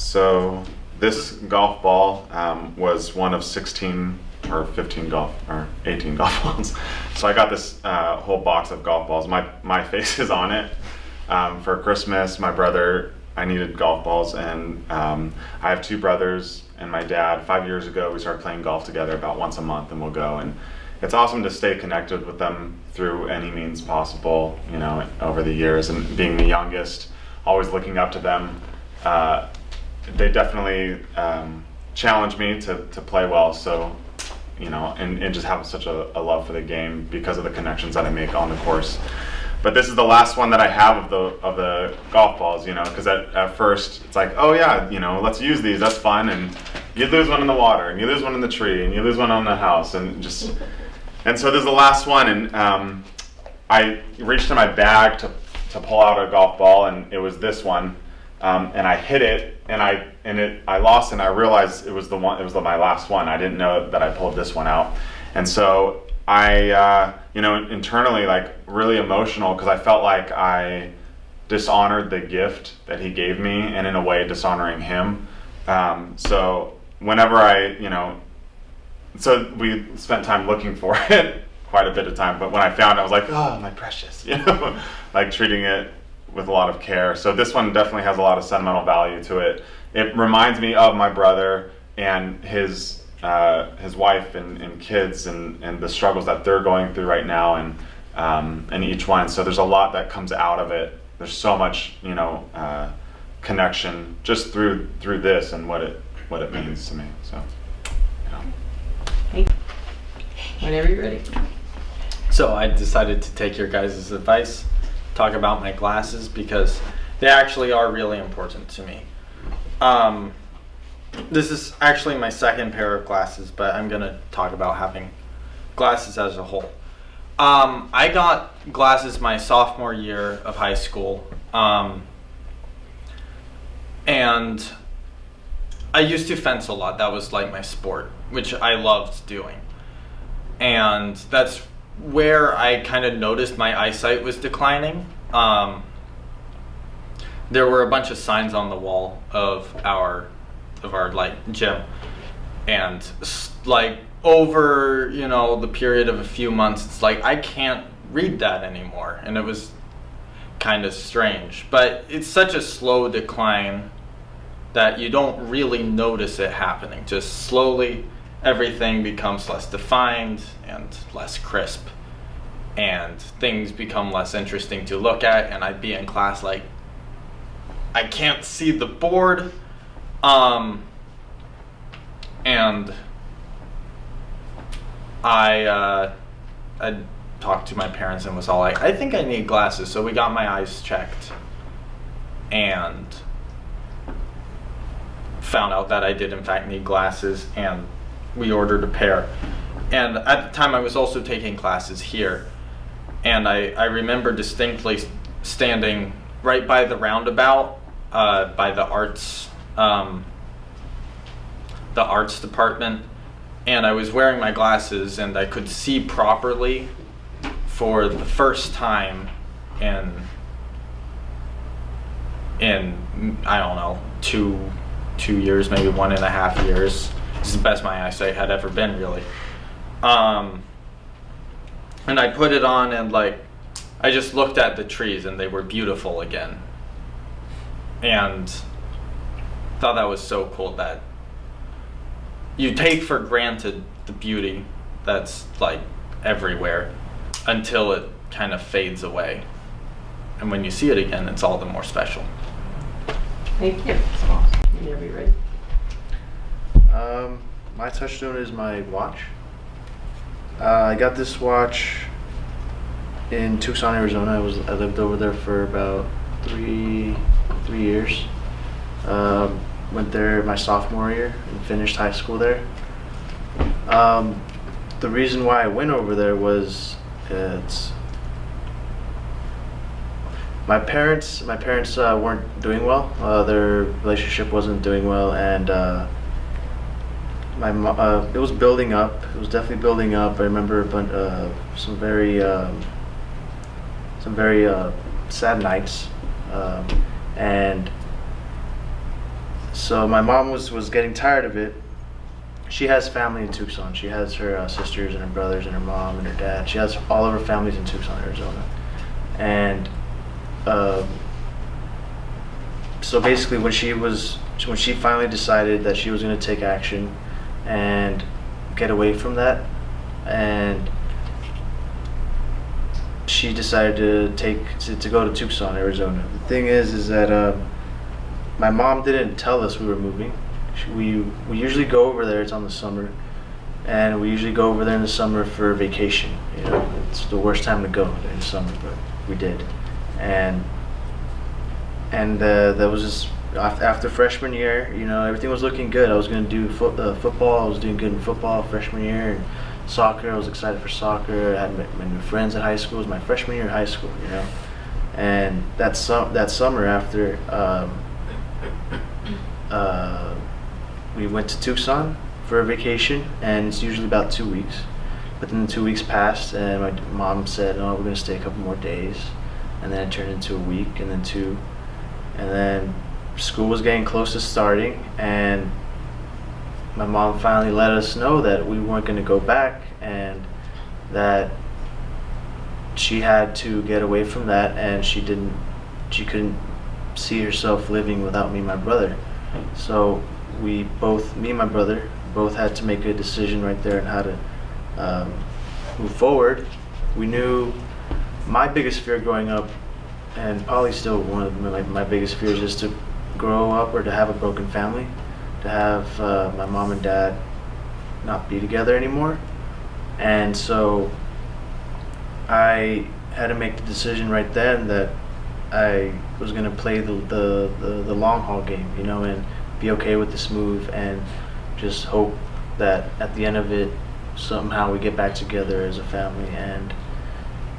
So this golf ball was one of 16 or 15 golf or 18 golf balls. So I got this whole box of golf balls. My face is on it. For Christmas, my brother, I needed golf balls, and I have two brothers and my dad. 5 years ago, we started playing golf together about once a month, and we'll go. And it's awesome to stay connected with them through any means possible, you know, over the years. And being the youngest, always looking up to them, they definitely challenge me to play well. So, you know, and just have such a love for the game because of the connections that I make on the course. But this is the last one that I have of the golf balls, you know, because at first it's like, oh yeah, you know, let's use these, that's fun, and you lose one in the water, and you lose one in the tree, and you lose one on the house, and so this is the last one, and I reached in my bag to pull out a golf ball, and it was this one, and I hit it, and I lost, and I realized it was my last one. I didn't know that I pulled this one out, and so I, you know, internally, like, really emotional, because I felt like I dishonored the gift that he gave me, and in a way dishonoring him. So whenever so we spent time looking for it, quite a bit of time, but when I found it, I was like, oh, my precious, you know, like treating it with a lot of care. So this one definitely has a lot of sentimental value to it. It reminds me of my brother and his wife and kids and the struggles that they're going through right now, and each one. So there's a lot that comes out of it. There's so much, you know, connection just through this and what it means to me. So, yeah. Hey, whenever you're ready. So I decided to take your guys' advice, talk about my glasses, because they actually are really important to me. This is actually my second pair of glasses, but I'm going to talk about having glasses as a whole. I got glasses my sophomore year of high school, and I used to fence a lot. That was like my sport, which I loved doing. And that's where I kind of noticed my eyesight was declining. There were a bunch of signs on the wall of our like gym, and like over, you know, the period of a few months, it's like I can't read that anymore, and it was kind of strange. But it's such a slow decline that you don't really notice it happening. Just slowly everything becomes less defined and less crisp, and things become less interesting to look at, and I'd be in class like, I can't see the board. And I talked to my parents and was all like, I think I need glasses. So we got my eyes checked and found out that I did in fact need glasses, and we ordered a pair. And at the time I was also taking classes here, and I remember distinctly standing right by the roundabout, by the arts department, and I was wearing my glasses, and I could see properly for the first time in I don't know, two years, maybe 1.5 years. It's the best my eyesight had ever been, really. And I put it on, and like, I just looked at the trees, and they were beautiful again, and thought that was so cool that you take for granted the beauty that's like everywhere until it kind of fades away, and when you see it again, it's all the more special. Thank you. That's awesome. Whenever you're ready. My Touchstone is my watch. I got this watch in Tucson, Arizona. I lived over there for about three years. Went there my sophomore year and finished high school there. The reason why I went over there was my parents weren't doing well. Their relationship wasn't doing well, and it was building up. It was definitely building up. I remember some very sad nights, and so my mom was getting tired of it. She has family in Tucson. She has her sisters and her brothers and her mom and her dad. She has all of her families in Tucson, Arizona. And so basically when she finally decided that she was going to take action and get away from that, and she decided to go to Tucson, Arizona. The thing is that my mom didn't tell us we were moving. We usually go over there. It's on the summer, and we usually go over there in the summer for vacation. You know, it's the worst time to go in the summer, but we did. And that was just after freshman year. You know, everything was looking good. I was going to do football. I was doing good in football freshman year. And soccer, I was excited for soccer. I had my new friends at high school. It was my freshman year in high school, you know. And that summer after, we went to Tucson for a vacation, and it's usually about 2 weeks. But then the 2 weeks passed, and my mom said, "Oh, we're gonna stay a couple more days," and then it turned into a week, and then 2, and then school was getting close to starting, and my mom finally let us know that we weren't going to go back, and that she had to get away from that, and she couldn't see herself living without me and my brother. So me and my brother, both had to make a decision right there on how to move forward. We knew my biggest fear growing up, and probably still one of my biggest fears, is to grow up or to have a broken family, to have my mom and dad not be together anymore. And so I had to make the decision right then that I was going to play the long haul game, you know, and be okay with this move, and just hope that at the end of it somehow we get back together as a family. And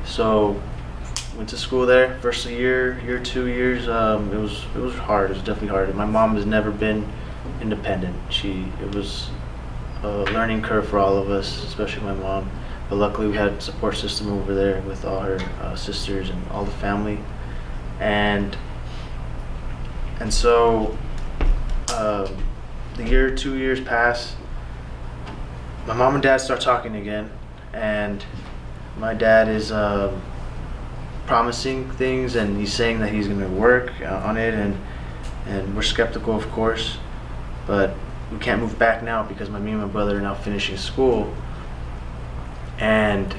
so went to school there. First year, 2 years, it was hard. It was definitely hard. My mom has never been independent. It was a learning curve for all of us, especially my mom. But luckily we had a support system over there with all her sisters and all the family. And so the year, 2 years pass. My mom and dad start talking again, and my dad is promising things, and he's saying that he's going to work on it, and we're skeptical, of course, but we can't move back now because me and my brother are now finishing school. And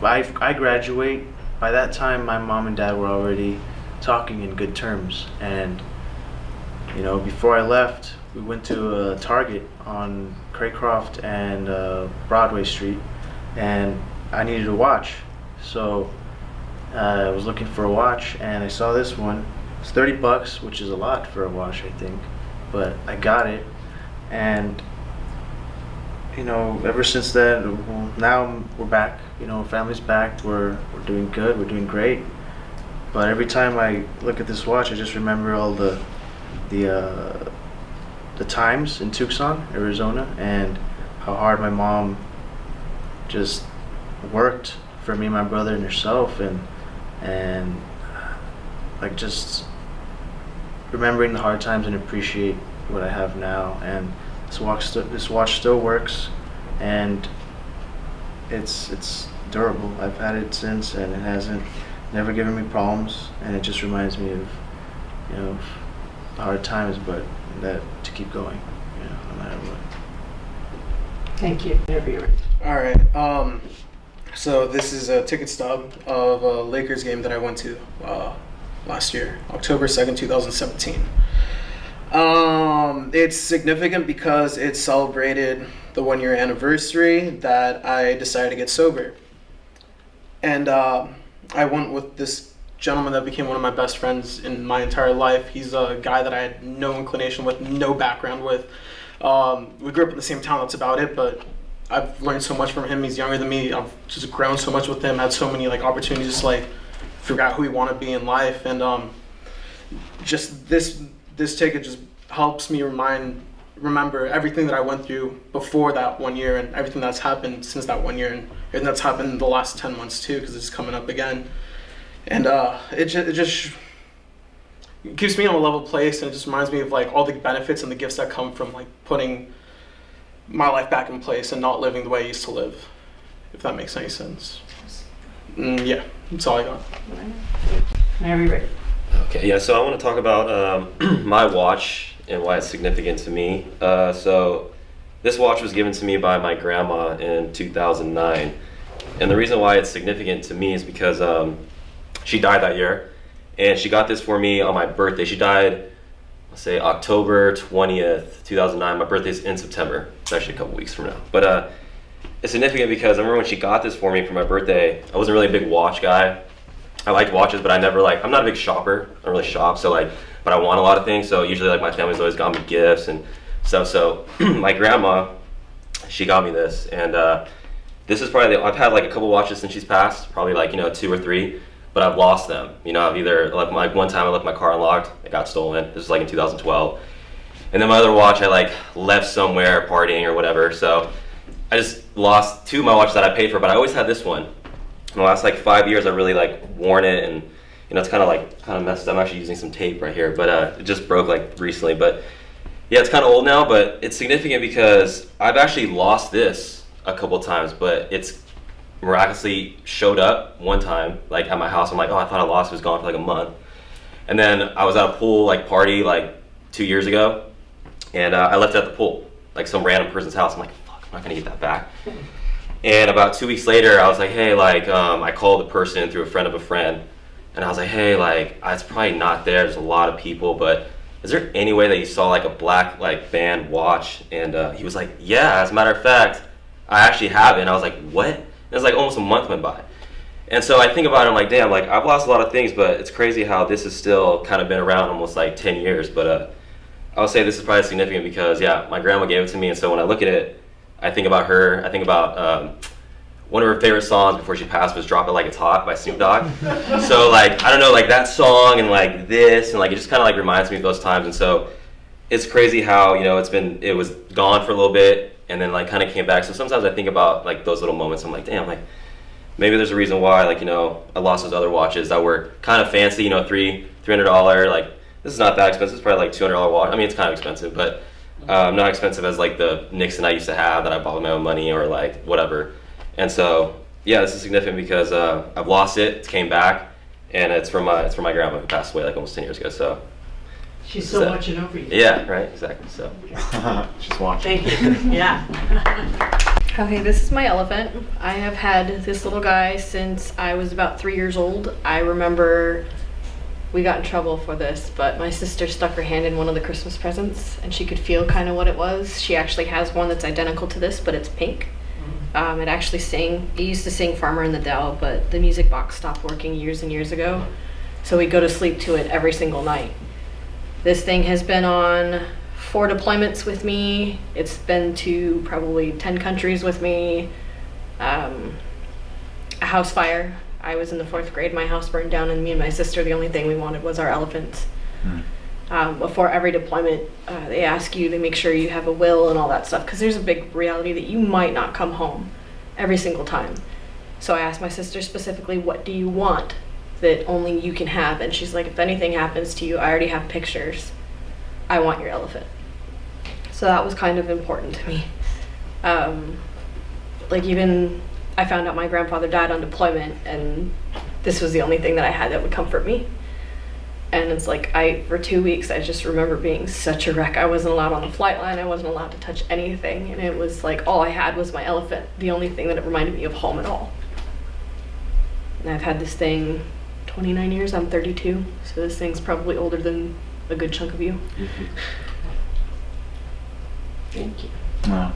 I graduate. By that time, my mom and dad were already talking in good terms. And you know, before I left, we went to a Target on Craycroft and Broadway Street, and I needed a watch. So I was looking for a watch, and I saw this one. It's $30, which is a lot for a watch, I think, but I got it. And you know, ever since then, well, now we're back. You know, family's back. We're doing good. We're doing great. But every time I look at this watch, I just remember all the times in Tucson, Arizona, and how hard my mom just worked for me and my brother and herself, and like just remembering the hard times and appreciate what I have now. And this watch still works, and it's durable. I've had it since, and it hasn't never given me problems, and it just reminds me of, you know, the hard times, but that to keep going, you know, no matter what. Thank you. Whenever you're ready. All right. So this is a ticket stub of a Lakers game that I went to last year, October 2nd, 2017. It's significant because it celebrated the 1-year anniversary that I decided to get sober. And I went with this gentleman that became one of my best friends in my entire life. He's a guy that I had no inclination with, no background with. We grew up in the same town, that's about it, but I've learned so much from him. He's younger than me. I've just grown so much with him, had so many like opportunities to like figure out who we want to be in life. And just this ticket just helps me remember everything that I went through before that 1 year, and everything that's happened since that 1 year, and everything that's happened in the last 10 months too, because it's coming up again. And it just it keeps me on a level place, and it just reminds me of like all the benefits and the gifts that come from like putting my life back in place and not living the way I used to live, if that makes any sense. Yeah, that's all I got. Whenever you're ready. Okay, yeah, so I want to talk about my watch and why it's significant to me. So this watch was given to me by my grandma in 2009. And the reason why it's significant to me is because she died that year. And she got this for me on my birthday. She died, let's say, October 20th, 2009. My birthday's in September. It's actually a couple weeks from now. But it's significant because I remember when she got this for me for my birthday, I wasn't really a big watch guy. I liked watches, but I'm not a big shopper. I don't really shop, so like, but I want a lot of things. So usually like my family's always got me gifts and stuff. So my grandma, she got me this, and this is probably, I've had like a couple watches since she's passed, probably like, 2 or 3, but I've lost them. I've either, like one time I left my car unlocked, it got stolen. This was like in 2012. And then my other watch I like left somewhere partying or whatever. So I just lost 2 of my watches that I paid for, but I always had this one. In the last like 5 years, I really like worn it, and it's kind of messed up. I'm actually using some tape right here, but it just broke like recently. But yeah, it's kind of old now, but it's significant because I've actually lost this a couple times, but it's miraculously showed up one time, like at my house. I'm like, oh, I thought I lost it. It was gone for like a month. And then I was at a pool like party like 2 years ago, and I left it at the pool, like some random person's house. I'm like, fuck, I'm not gonna get that back. And about 2 weeks later, I was like, hey, like, I called the person through a friend of a friend, and I was like, hey, like, it's probably not there. There's a lot of people, but is there any way that you saw like a black like band watch? And he was like, yeah, as a matter of fact, I actually have it. And I was like, what? And it was like almost a month went by. And so I think about it, I'm like, damn, like I've lost a lot of things, but it's crazy how this has still kind of been around almost like 10 years. But I would say this is probably significant because, yeah, my grandma gave it to me, and so when I look at it, I think about her. I think about one of her favorite songs before she passed was "Drop It Like It's Hot" by Snoop Dogg. So like, I don't know, like that song and like this, and like it just kind of like reminds me of those times. And so it's crazy how it was gone for a little bit and then like kind of came back. So sometimes I think about like those little moments. I'm like, damn, like maybe there's a reason why like I lost those other watches that were kind of fancy, $300. Like this is not that expensive. It's probably like $200 watch. I mean, it's kind of expensive, but not expensive as like the Nixon I used to have that I bought with my own money or like whatever. And so yeah, this is significant because I've lost it. It came back, and it's from my grandma who passed away like almost 10 years ago. So She's still watching over you. yeah, right, exactly. So She's watching. Thank you. Yeah. Okay, this is my elephant. I have had this little guy since I was about 3 years old. I remember we got in trouble for this, but my sister stuck her hand in one of the Christmas presents, and she could feel kind of what it was. She actually has one that's identical to this, but it's pink. It used to sing Farmer in the Dell, but the music box stopped working years and years ago. So we'd go to sleep to it every single night. This thing has been on 4 deployments with me. It's been to probably 10 countries with me. A house fire. I was in the 4th grade, my house burned down, and me and my sister, the only thing we wanted was our elephants. Before every deployment, they ask you to make sure you have a will and all that stuff, because there's a big reality that you might not come home every single time. So I asked my sister specifically, what do you want that only you can have? And she's like, if anything happens to you, I already have pictures. I want your elephant. So that was kind of important to me. Even I found out my grandfather died on deployment, and this was the only thing that I had that would comfort me. And it's like, for 2 weeks, I just remember being such a wreck. I wasn't allowed on the flight line. I wasn't allowed to touch anything. And it was like, all I had was my elephant, the only thing that it reminded me of home at all. And I've had this thing 29 years. I'm 32. So this thing's probably older than a good chunk of you. Thank you. Wow.